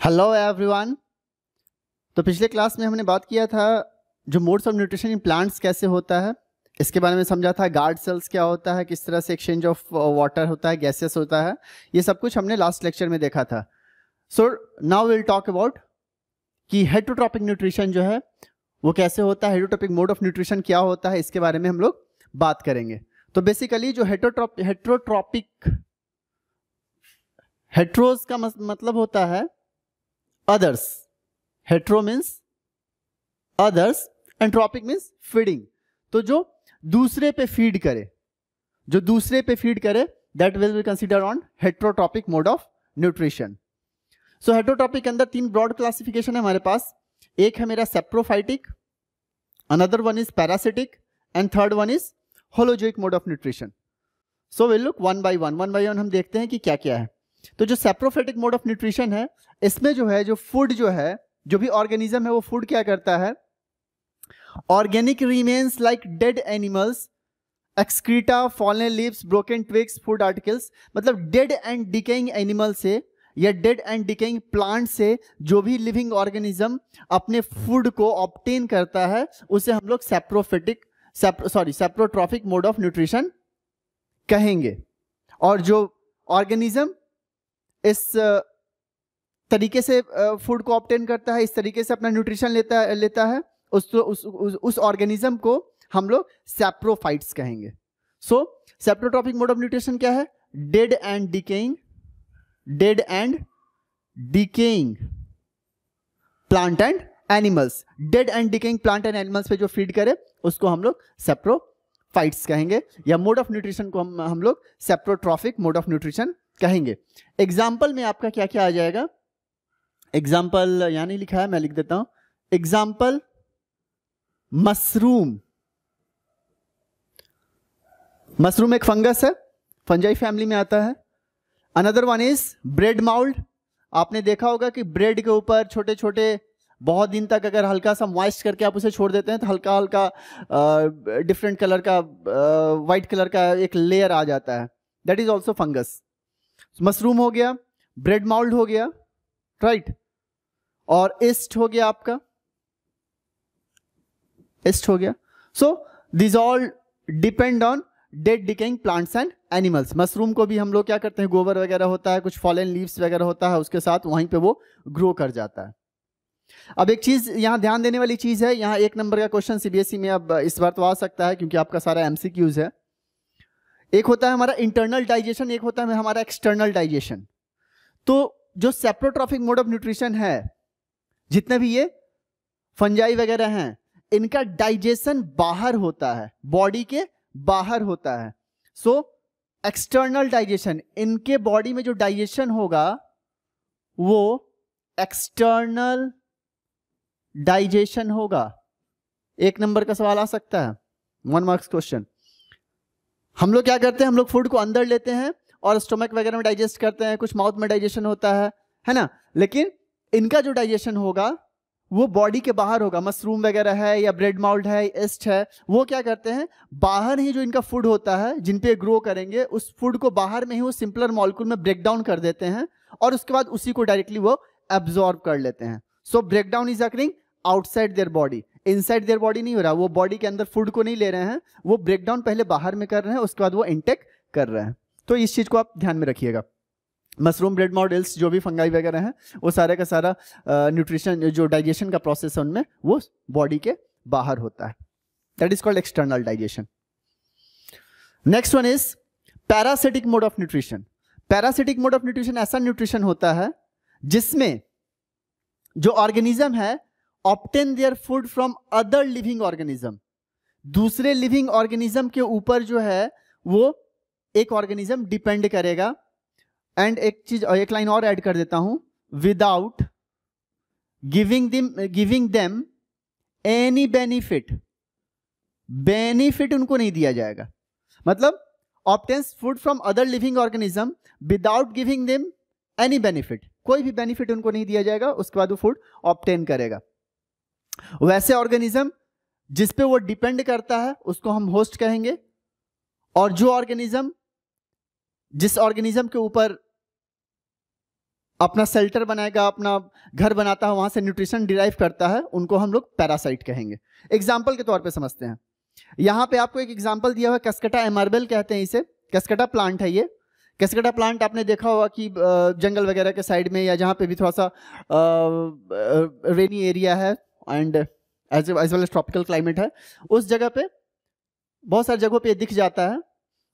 Hello everyone. तो पिछले class में हमने बात किया था जो modes of nutrition in plants कैसे होता है, इसके बारे में समझा था। गार्ड सेल्स क्या होता है, किस तरह से एक्सचेंज ऑफ वाटर होता है, गैसेस होता है, ये सब कुछ हमने लास्ट लेक्चर में देखा था। So now will talk about कि हेटरोट्रॉपिक न्यूट्रिशन जो है वो कैसे होता है, हेटरोट्रॉपिक मोड ऑफ न्यूट्रिशन क्या होता है, इसके बारे में हम लोग बात करेंगे। तो बेसिकली जो हेटरोट्रॉपिक, हेट्रोज का मतलब होता है others, hetero means others and tropic means feeding। तो जो दूसरे पे फीड करे, that will be considered on heterotropic mode of nutrition। so heterotropic के अंदर तीन ब्रॉड क्लासिफिकेशन है हमारे पास। एक है मेरा saprophytic, another one is parasitic and third one is holozoic mode of nutrition. So will look one by one हम देखते हैं कि क्या क्या है। तो जो सेप्रोफाइटिक मोड ऑफ न्यूट्रिशन है, इसमें जो है जो फूड जो है, जो भी ऑर्गेनिज्म है वो फूड क्या करता है, organic remains like dead animals, excreta, fallen leaves, broken twigs, food articles. मतलब डेड एंड डिकेइंग एनिमल से या डेड एंड डिकेइंग प्लांट से जो भी लिविंग ऑर्गेनिज्म अपने फूड को ऑब्टेन करता है उसे हम लोग सेप्रोट्रॉपिक मोड ऑफ न्यूट्रिशन कहेंगे। और जो ऑर्गेनिज्म इस तरीके से फूड को ऑब्टेन करता है, इस तरीके से अपना न्यूट्रिशन लेता है, उस ऑर्गेनिज्म को हम लोग सैप्रोफाइट्स कहेंगे। सो सेप्रोट्रॉपिक मोड ऑफ न्यूट्रिशन क्या है? Dead and decaying plant and animals. Dead and decaying plant and animals पे जो फीड करे उसको हम लोग सैप्रोफाइट्स कहेंगे, या मोड ऑफ न्यूट्रिशन को हम लोग सेप्रोट्रॉपिक मोड ऑफ न्यूट्रिशन कहेंगे। एग्जाम्पल में आपका क्या क्या आ जाएगा? एग्जाम्पल यहां नहीं लिखा है, मैं लिख देता हूं। Example mushroom. मशरूम एक फंगस है, फंजाई फैमिली में आता है। Another one is bread mould. आपने देखा होगा कि ब्रेड के ऊपर छोटे छोटे बहुत दिन तक अगर हल्का सा मॉइस्ट करके आप उसे छोड़ देते हैं तो हल्का हल्का डिफरेंट कलर का वाइट कलर का एक लेयर आ जाता है, that is also fungus. Mushroom हो गया, ब्रेड माउल्ड हो गया, राइट, और ईस्ट हो गया आपका, ईस्ट हो गया। So this all depend on dead decaying plants and animals. Mushroom को भी हम लोग क्या करते हैं, गोबर वगैरह होता है, कुछ फॉलन लीव्स वगैरह होता है, उसके साथ वहीं पे वो ग्रो कर जाता है। अब एक चीज यहां ध्यान देने वाली चीज है, यहां एक नंबर का क्वेश्चन सीबीएसई में अब इस बार तो आ सकता है क्योंकि आपका सारा एमसीक्यूज है। एक होता है हमारा इंटरनल डाइजेशन, एक होता है हमारा एक्सटर्नल डाइजेशन। तो जो सेप्रोट्रॉपिक मोड ऑफ न्यूट्रिशन है, जितने भी ये फंजाई वगैरह हैं, इनका डाइजेशन बाहर होता है, बॉडी के बाहर होता है। सो एक्सटर्नल डाइजेशन, इनके बॉडी में जो डाइजेशन होगा वो एक्सटर्नल डाइजेशन होगा। एक नंबर का सवाल आ सकता है, 1 मार्क्स क्वेश्चन। हम लोग क्या करते हैं, हम लोग फूड को अंदर लेते हैं और स्टोमक वगैरह में डाइजेस्ट करते हैं, कुछ माउथ में डाइजेशन होता है ना। लेकिन इनका जो डाइजेशन होगा वो बॉडी के बाहर होगा। मशरूम वगैरह है या ब्रेड माउल्ड है, ईस्ट है, वो क्या करते हैं, बाहर ही जो इनका फूड होता है जिन पे ग्रो करेंगे, उस फूड को बाहर में ही वो सिंपलर मॉलिक्यूल में ब्रेक डाउन कर देते हैं और उसके बाद उसी को डायरेक्टली वो एब्जॉर्ब कर लेते हैं। So break down is occurring outside their body, inside their body नहीं हो रहा। वो बॉडी के अंदर फूड को नहीं ले रहे हैं, वो ब्रेक डाउन पहले बाहर में कर रहे हैं, उसके बाद वो इनटेक कर रहे हैं। तो इस चीज को आप ध्यान में रखिएगा। मशरूम, ब्रेड मॉडल्स, जो भी फंगाई वगैरह हैं, वो सारे का सारा न्यूट्रिशन, जो डाइजेशन का प्रोसेस है उनमें, वो बॉडी के बाहर होता है। That is called external digestion. Next one is parasitic mode of nutrition. Parasitic mode of nutrition ऐसा न्यूट्रिशन होता है जिसमें जो ऑर्गेनिज्म है obtain their food from other living organism. दूसरे लिविंग ऑर्गेनिज्म के ऊपर जो है वो एक ऑर्गेनिज्म डिपेंड करेगा। एंड एक लाइन और ऐड कर देता हूं, without giving them any benefit. Benefit उनको नहीं दिया जाएगा, मतलब obtains food from other living organism without giving them any benefit. कोई भी बेनिफिट उनको नहीं दिया जाएगा, उसके बाद वो फूड ऑब्टेन करेगा। वैसे ऑर्गेनिज्म जिस पे वो डिपेंड करता है उसको हम होस्ट कहेंगे, और जो ऑर्गेनिज्म जिस ऑर्गेनिज्म के ऊपर अपना शेल्टर बनाएगा, अपना घर बनाता है, वहां से न्यूट्रिशन डिराइव करता है, उनको हम लोग पैरासाइट कहेंगे। एग्जाम्पल के तौर पे समझते हैं। यहाँ पे आपको एक एग्जाम्पल दिया हुआ है, कैस्केटा एमार्बेल कहते हैं इसे। कैस्केटा प्लांट है ये। कैस्केटा प्लांट आपने देखा होगा कि जंगल वगैरह के साइड में या जहाँ पे भी थोड़ा सा रेनी एरिया है and as well as tropical climate है, उस जगह पे बहुत सारी जगहों पे दिख जाता है।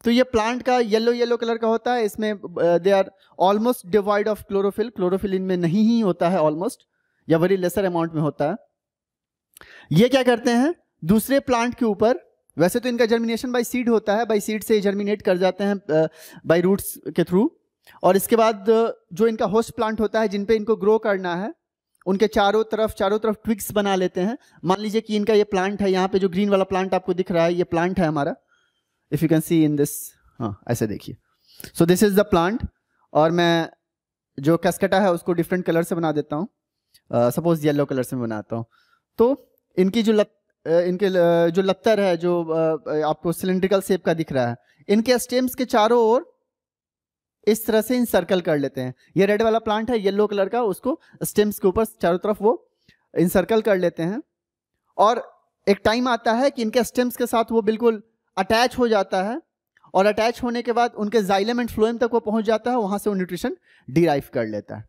तो ये प्लांट का येलो कलर का होता है। इसमें they are almost devoid of chlorophyll. Chlorophyll इनमें नहीं ही होता है ऑलमोस्ट, या वेरी लेसर अमाउंट में होता है। ये क्या करते हैं, दूसरे प्लांट के ऊपर, वैसे तो इनका जर्मिनेशन बाय सीड होता है, बाय सीड से जर्मिनेट कर जाते हैं बाय रूट्स के थ्रू। और इसके बाद जो इनका होस्ट प्लांट होता है, जिन पे इनको ग्रो करना है, उनके चारों तरफ ट्विग्स बना लेते हैं। मान लीजिए कि इनका ये प्लांट है, यहाँ पे जो ग्रीन वाला प्लांट आपको दिख रहा है, ये प्लांट है हमारा। If you can see in this, हाँ ऐसे देखिए। सो दिस इज द प्लांट। और मैं जो कैस्केटा है उसको डिफरेंट कलर से बना देता हूँ, सपोज येलो कलर से बनाता हूँ। तो इनकी जो जो लत्तर है, जो आपको सिलिंड्रिकल शेप का दिख रहा है, इनके स्टेम्स के चारों ओर इस तरह से इंसर्कल कर लेते हैं। ये रेड वाला प्लांट है येलो कलर का, उसको स्टेम्स के ऊपर चारों तरफ वो इंसर्कल कर लेते हैं। और एक टाइम आता है कि इनके स्टेम्स के साथ वो बिल्कुल अटैच हो जाता है, और अटैच होने के बाद उनके जाइलम एंड फ्लोएम तक वो पहुंच जाता है, वहां से वो न्यूट्रिशन डिराइव कर लेता है।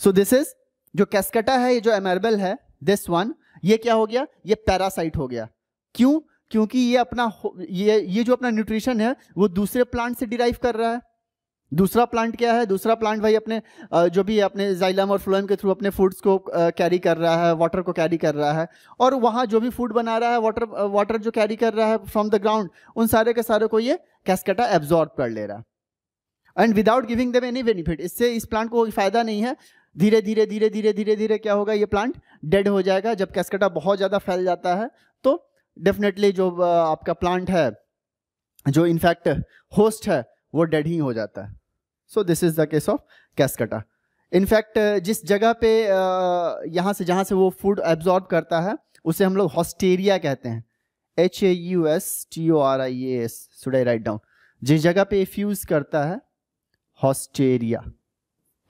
सो दिस इज जो कैस्केटा है, ये जो एमार्बेल है, दिस वन, ये क्या हो गया, ये पैरासाइट हो गया। क्यों? क्योंकि ये अपना ये जो अपना न्यूट्रिशन है वो दूसरे प्लांट से डिराइव कर रहा है। दूसरा प्लांट क्या है, दूसरा प्लांट भाई अपने जो भी अपने जाइलम और फ्लोएम के थ्रू अपने फूड्स को कैरी कर रहा है, वाटर को कैरी कर रहा है, और वहाँ जो भी फूड बना रहा है, वाटर जो कैरी कर रहा है फ्रॉम द ग्राउंड, उन सारे के सारे को ये कैस्केटा एब्जॉर्ब कर ले रहा है and without giving them any benefit. इससे इस प्लांट को कोई फायदा नहीं है। धीरे धीरे क्या होगा, ये प्लांट डेड हो जाएगा। जब कैस्केटा बहुत ज़्यादा फैल जाता है तो डेफिनेटली जो आपका प्लांट है, जो इनफैक्ट होस्ट है, वो डेड ही हो जाता है। So this is the case of cuscuta. In fact जिस जगह पे यहाँ से जहाँ से वो फूड एब्जॉर्ब करता है, उसे हम लोग हॉस्टेरिया कहते हैं। HAUSTORIAS, should I write down? जिस जगह पे फ्यूज करता है, हॉस्टेरिया,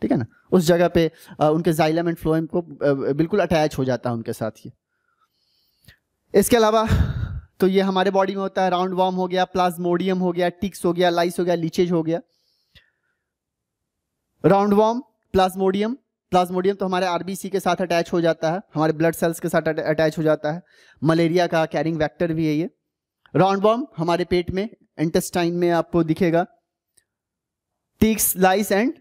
ठीक है ना, उस जगह पे उनके जाइलम एंड फ्लोएम को बिल्कुल अटैच हो जाता है उनके साथ ही। इसके अलावा तो ये हमारे बॉडी में होता है। राउंड वॉर्म हो गया, प्लाज्मोडियम हो गया, टिक्स हो गया, लाइस हो गया, लीचेज हो गया। राउंड वॉर्म, प्लाज्मोडियम तो हमारे आरबीसी के साथ अटैच हो जाता है, हमारे ब्लड सेल्स के साथ अटैच हो जाता है। मलेरिया का कैरिंग वेक्टर भी है ये। राउंड वॉर्म हमारे पेट में, इंटेस्टाइन में आपको दिखेगा। टिक्स, लाइस एंड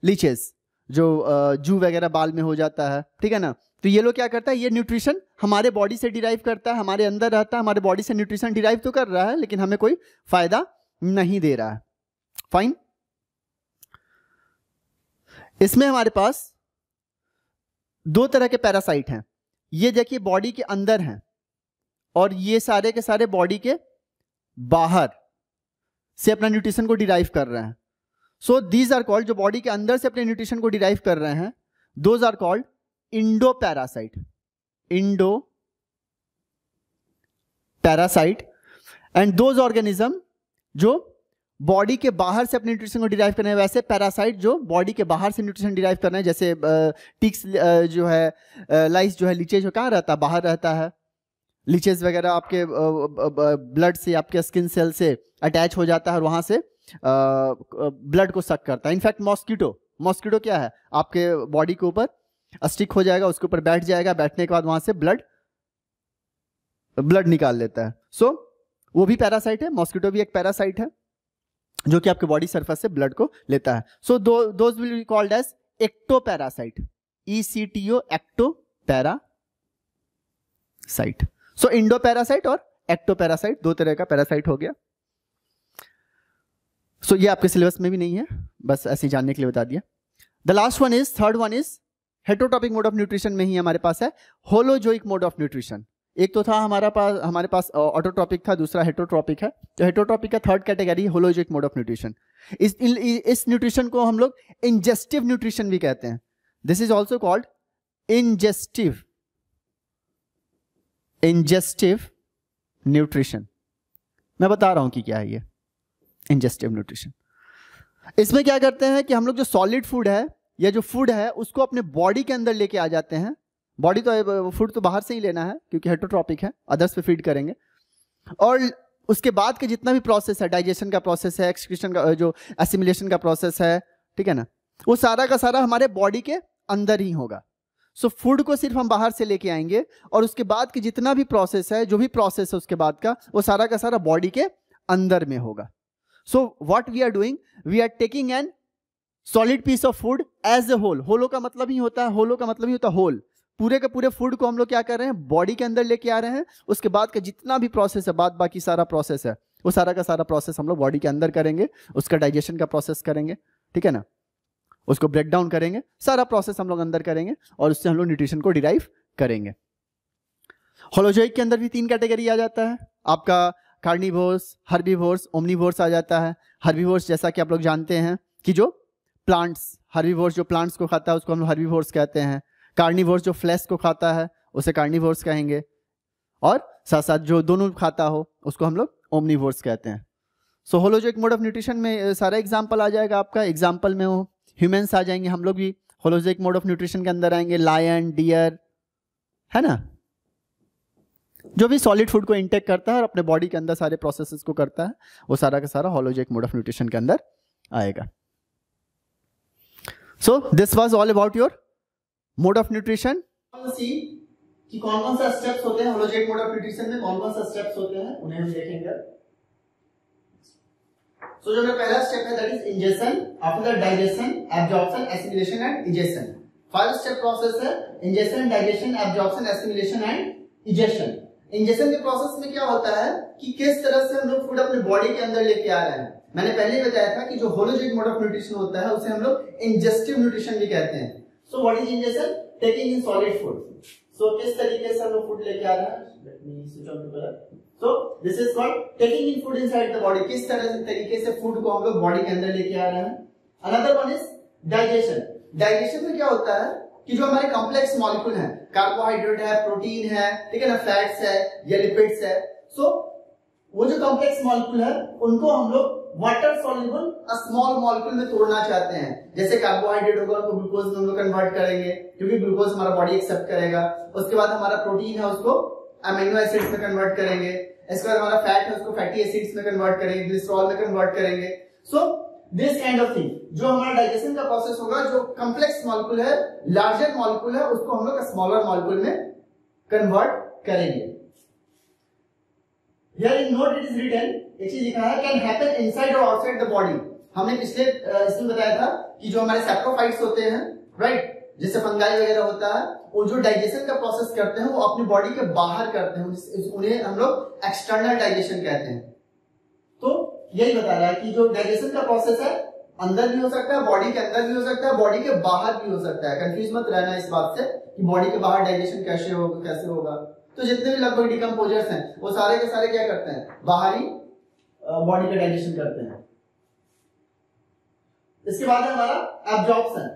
लीचेस, जो जू वगैरह बाल में हो जाता है, ठीक है ना। तो ये लोग क्या करता है, ये न्यूट्रिशन हमारे बॉडी से डिराइव करता है, हमारे अंदर रहता है, हमारे बॉडी से न्यूट्रिशन डिराइव तो कर रहा है, लेकिन हमें कोई फायदा नहीं दे रहा है। फाइन। इसमें हमारे पास दो तरह के पैरासाइट हैं। ये देखिए बॉडी के अंदर हैं, और ये सारे के सारे बॉडी के बाहर से अपना न्यूट्रिशन को डिराइव कर रहे हैं। सो दीज आर कॉल्ड, जो बॉडी के अंदर से अपने न्यूट्रिशन को डिराइव कर रहे हैं, those are called endo parasite. Endo parasite and those organism जो बॉडी के बाहर से अपने न्यूट्रिशन को डिराइव करना है। वैसे पैरासाइट जो बॉडी के बाहर से न्यूट्रिशन डिराइव करना है, जैसे टिक्स जो है, लाइस जो है, लीचेज जो कहाँ रहता है, बाहर रहता है। लीचेज वगैरह आपके ब्लड से, आपके स्किन सेल से अटैच हो जाता है और वहाँ से ब्लड को सक करता है। इनफैक्ट मॉस्किटो क्या है, आपके बॉडी के ऊपर स्टिक हो जाएगा, उसके ऊपर बैठ जाएगा, बैठने के बाद वहाँ से ब्लड निकाल लेता है। सो वो भी पैरासाइट है, मॉस्किटो भी एक पैरासाइट है जो कि आपके बॉडी सरफेस से ब्लड को लेता है। So those will be called as ectoparasite. ECTO, ectoparasite. So endoparasite और एक्टोपैरासाइट दो तरह का पैरासाइट हो गया। सो ये आपके सिलेबस में भी नहीं है, बस ऐसे ही जानने के लिए बता दिया। The last one is, third one is heterotrophic mode of nutrition में ही हमारे पास है होलोजोइक मोड ऑफ न्यूट्रिशन। एक तो था हमारे पास ऑटोट्रॉपिक था, दूसरा हेटरोट्रॉपिक है। तो हेटरोट्रॉपिक का third category holozoic mode of nutrition. इस न्यूट्रिशन को हम लोग इंजेस्टिव न्यूट्रिशन भी कहते हैं। This is also called ingestive nutrition. मैं बता रहा हूं कि क्या है ये इंजेस्टिव न्यूट्रिशन। इसमें क्या करते हैं कि हम लोग जो सॉलिड फूड है, या जो फूड है उसको अपने बॉडी के अंदर लेके आ जाते हैं। बॉडी तो फूड तो बाहर से ही लेना है क्योंकि हेटरोट्रॉपिक है, अदर्स पे फीड करेंगे। और उसके बाद के जितना भी प्रोसेस है, डाइजेशन का प्रोसेस है, एक्सक्रीशन का, जो एसिमिलेशन का प्रोसेस है, ठीक है ना, वो सारा का सारा हमारे बॉडी के अंदर ही होगा। सो फूड को सिर्फ हम बाहर से लेके आएंगे और उसके बाद की जितना भी प्रोसेस है, जो भी प्रोसेस है उसके बाद का, वो सारा का सारा बॉडी के अंदर में होगा। So what we are doing, we are taking an solid piece of food as a whole. Holo का मतलब ही होता है, होलो का मतलब ही होता है होल। पूरे के पूरे फूड को हम लोग क्या कर रहे हैं, बॉडी के अंदर लेके आ रहे हैं। उसके बाद का जितना भी प्रोसेस है, बाकी सारा प्रोसेस है, वो सारा का सारा प्रोसेस हम लोग बॉडी के अंदर करेंगे। उसका डाइजेशन का प्रोसेस करेंगे, ठीक है ना, उसको ब्रेक डाउन करेंगे, सारा प्रोसेस हम लोग अंदर करेंगे और उससे हम लोग न्यूट्रिशन को डिराइव करेंगे। होलोजोइक के अंदर भी 3 कैटेगरी आ जाता है आपका, कार्निवोर्स, हर्बीवोर्स, ओमनिवोर्स आ जाता है। हर्बीवोर्स जैसा कि आप लोग जानते हैं कि जो प्लांट्स, हर्बीवोर्स जो प्लांट्स को खाता है उसको हम लोग हर्बीवोर्स कहते हैं। कार्निवोर्स जो फ्लैश को खाता है उसे कार्निवोर्स कहेंगे, और साथ साथ जो दोनों खाता हो उसको हम लोग ओमनिवोर्स कहते हैं। सो होलोजोइक मोड ऑफ न्यूट्रिशन में सारा एग्जाम्पल आ जाएगा आपका। एग्जाम्पल में वो ह्यूमंस आ जाएंगे, हम लोग भी होलोजोइक मोड ऑफ न्यूट्रिशन के अंदर आएंगे। लायन, डियर, है ना, जो भी सॉलिड फूड को इंटेक करता है और अपने बॉडी के अंदर सारे प्रोसेसेस को करता है, वो सारा का सारा होलोजोइक मोड ऑफ न्यूट्रिशन के अंदर आएगा। So this was all about your mode of nutrition. See कि कौन कौन सा स्टेप्स होते हैं होलोजोइक मोड ऑफ न्यूट्रिशन में, कौन कौन सा स्टेप्स होते हैं उन्हें हम देखेंगे। सो जो मेरा पहला स्टेप है that is ingestion, after that digestion, absorption, assimilation and egestion. 5 step process है, ingestion, digestion, absorption, assimilation and egestion. Ingestion के प्रोसेस में क्या होता है कि किस तरह से हम लोग फूड अपने बॉडी के अंदर लेके आ रहे हैं। मैंने पहले ही बताया था कि जो होलोजोइक मोड ऑफ न्यूट्रिशन होता है उसे हम लोग इंजेस्टिव न्यूट्रिशन भी कहते हैं। So what is ingestion? Taking in solid food. So किस तरीके से हम लोग फूड लेके आ रहे हैं, let me switch on to colour. So this is called taking in food inside the body. किस तरह से तरीके से फूड को हम लोग बॉडी के अंदर लेके आ रहे हैं। Another one is digestion. Digestion में क्या होता है कि जो हमारे कॉम्प्लेक्स मॉलिक्यूल हैं, कार्बोहाइड्रेट है, प्रोटीन है, ठीक है ना, फैट्स है या लिपिड्स है, सो वो जो कॉम्प्लेक्स मॉलिक्यूल है उनको हम लोग वाटर सॉल्युबल स्मॉल मॉलिक्यूल में तोड़ना चाहते हैं। जैसे कार्बोहाइड्रेट होगा उनको ग्लूकोज में हम लोग कन्वर्ट करेंगे क्योंकि ग्लूकोज हमारा बॉडी एक्सेप्ट करेगा। उसके बाद हमारा प्रोटीन है उसको अमीनो एसिड्स में कन्वर्ट करेंगे। इसके बाद हमारा फैट है उसको फैटी एसिड्स में कन्वर्ट करेंगे, ग्लिसरॉल में कन्वर्ट करेंगे। So this kind of thing, जो हमारा डाइजेशन का प्रोसेस होगा, जो कॉम्प्लेक्स मॉलिक्यूल है, लार्जर मॉलिक्यूल है, उसको हम लोग स्मॉलर मॉलिक्यूल में कन्वर्ट करेंगे। Here in note it is written, एक चीज लिखा है, can happen inside or outside the body। हमने पिछले इसमें बताया था कि जो हमारे सैप्रोफाइट्स होते हैं, राइट, जैसे फंगाई वगैरह होता है, वो जो डाइजेशन का प्रोसेस करते हैं वो अपनी बॉडी के बाहर करते हैं, उन्हें हम लोग एक्सटर्नल डाइजेशन कहते हैं। तो यही बता रहा है कि जो डाइजेशन का प्रोसेस है अंदर भी हो सकता है, बॉडी के अंदर भी हो सकता है, बॉडी के बाहर भी हो सकता है। कंफ्यूज मत रहना इस बात से कि बॉडी के बाहर डाइजेशन कैसे होगा। तो जितने भी लगभग डिकम्पोजर्स हैं वो सारे के सारे क्या करते हैं, बाहरी बॉडी का डाइजेशन करते हैं। इसके बाद है हमारा एब्जॉर्प्शन।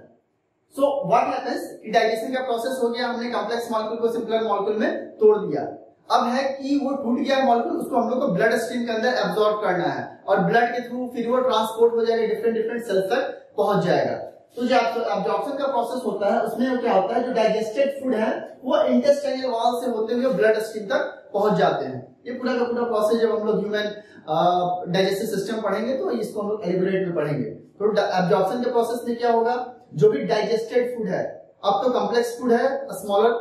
सो व्हाट हैपेंस कि डाइजेशन का प्रोसेस हो गया, हमने कॉम्प्लेक्स मॉलिक्यूल को सिंपलर मॉलिक्यूल में तोड़ दिया। अब है कि वो टूट गया मॉलिक्यूल, उसको हम लोग को ब्लड स्ट्रीम के अंदर एब्जॉर्ब करना है और ब्लड के थ्रू फिर वो ट्रांसपोर्ट हो जाएगा, डिफरेंट सेल्स तक पहुंच जाएगा। तो जो एब्जॉर्प्शन का प्रोसेस होता है उसमें क्या होता है, जो डाइजेस्टेड फूड है वो इंटेस्टाइनल वॉल से होते हुए ब्लड स्ट्रीम तक पहुंच जाते हैं। ये पूरा का पूरा प्रोसेस जब हम लोग ह्यूमन डाइजेस्टिव सिस्टम पढ़ेंगे तो इसको हम लोग एलिबरेट में पढ़ेंगे। तो एब्जॉर्प्शन के प्रोसेस में क्या होगा, जो भी डाइजेस्टेड फूड है, अब तो कॉम्प्लेक्स फूड है, स्मॉलर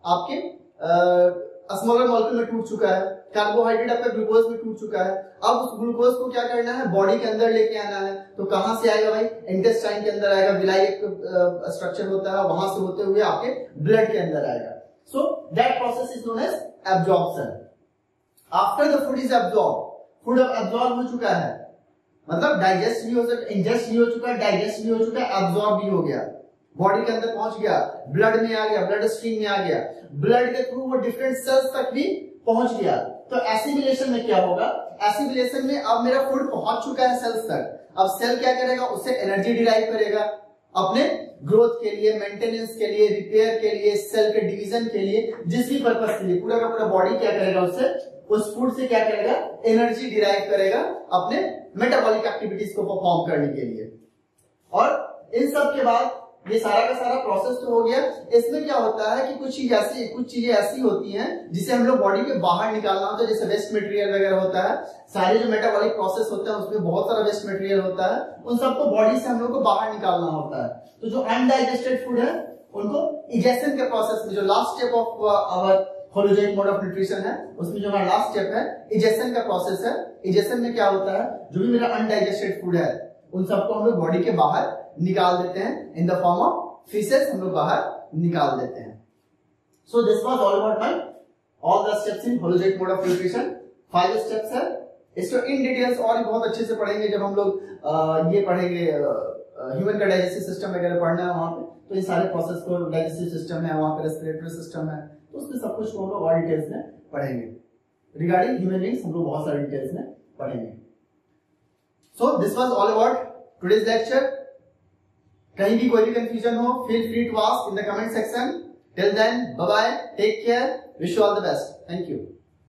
आपके स्मॉलर मॉलिक्यूल में टूट चुका है, कार्बोहाइड्रेट आपका ग्लूकोज में टूट चुका है। अब उस ग्लूकोज को क्या करना है, बॉडी के अंदर लेके आना है। तो कहां से आएगा भाई, इंटेस्टाइन के अंदर आएगा, विलाई एक स्ट्रक्चर होता है, वहां से होते हुए आपके ब्लड के अंदर आएगा। So that process is known as absorption. After the food is absorb, food अब एब्जॉर्ब हो चुका है, मतलब डाइजेस्ट भी हो सकता, इंजेस्ट भी हो चुका है, डाइजेस्ट भी हो चुका है, एब्जॉर्ब भी हो गया, बॉडी के अंदर पहुंच गया, ब्लड में आ गया, ब्लड स्ट्रीम में आ गया, ब्लड के थ्रू वो डिफरेंट सेल्स तक भी पहुंच गया। तो एसिमिलेशन में क्या होगा, एसिमिलेशन में अब मेरा फूड पहुंच चुका है सेल्स तक। अब सेल क्या करेगा, उससे एनर्जी डिराइव करेगा अपने ग्रोथ के लिए, मेंटेनेंस के लिए, रिपेयर के लिए, सेल के डिवीजन के लिए, जिस भी पर्पस के लिए पूरा का पूरा बॉडी क्या करेगा, उससे उस फूड से क्या करेगा, एनर्जी डिराइव करेगा अपने मेटाबॉलिक एक्टिविटीज को परफॉर्म करने के लिए। और इन सब के बाद ये सारा का सारा प्रोसेस तो हो गया। इसमें क्या होता है कि कुछ चीजें ऐसी होती हैं जिसे हम लोग बॉडी के बाहर निकालना होता है, जैसे वेस्ट मटेरियल वगैरह होता है। सारे जो मेटाबॉलिक प्रोसेस होते हैं उसमें बहुत सारा वेस्ट मटेरियल होता है, उन सबको बॉडी से हम लोग को बाहर निकालना होता है। तो जो अनडाइजेस्टेड फूड है उनको इजेशन के प्रोसेस में, जो last step of our hologenic mode of nutrition है, उसमें जो हमारा लास्ट स्टेप है इजेशन का प्रोसेस है। इजेशन में क्या होता है, जो भी मेरा अनडाइजेस्टेड फूड है उन सबको हम लोग बॉडी के बाहर निकाल देते हैं, in the form of faeces हम लोग बाहर निकाल देते हैं। So this was all about my all the steps in hologenic mode of nutrition. 5 steps है, इसको इन डिटेल्स और बहुत अच्छे से पढ़ेंगे जब हम लोग ये पढ़ेंगे ह्यूमन का डाइजेस्टिव सिस्टम वगैरह पढ़ना है वहां पे, तो ये सारे प्रोसेस को, डाइजेस्टिव सिस्टम है वहां पे, रेस्पिरेटरी सिस्टम है, तो उसमें सब कुछ को हम लोग और डिटेल्स में पढ़ेंगे। रिगार्डिंग ह्यूमन बीइंग्स हम लोग बहुत सारे डिटेल्स में पढ़ेंगे। So this was all about today's lecture. कहीं भी कोई भी कंफ्यूजन हो, feel free to ask in the comment section. Till then, bye bye, take care, wish you all the best, thank you.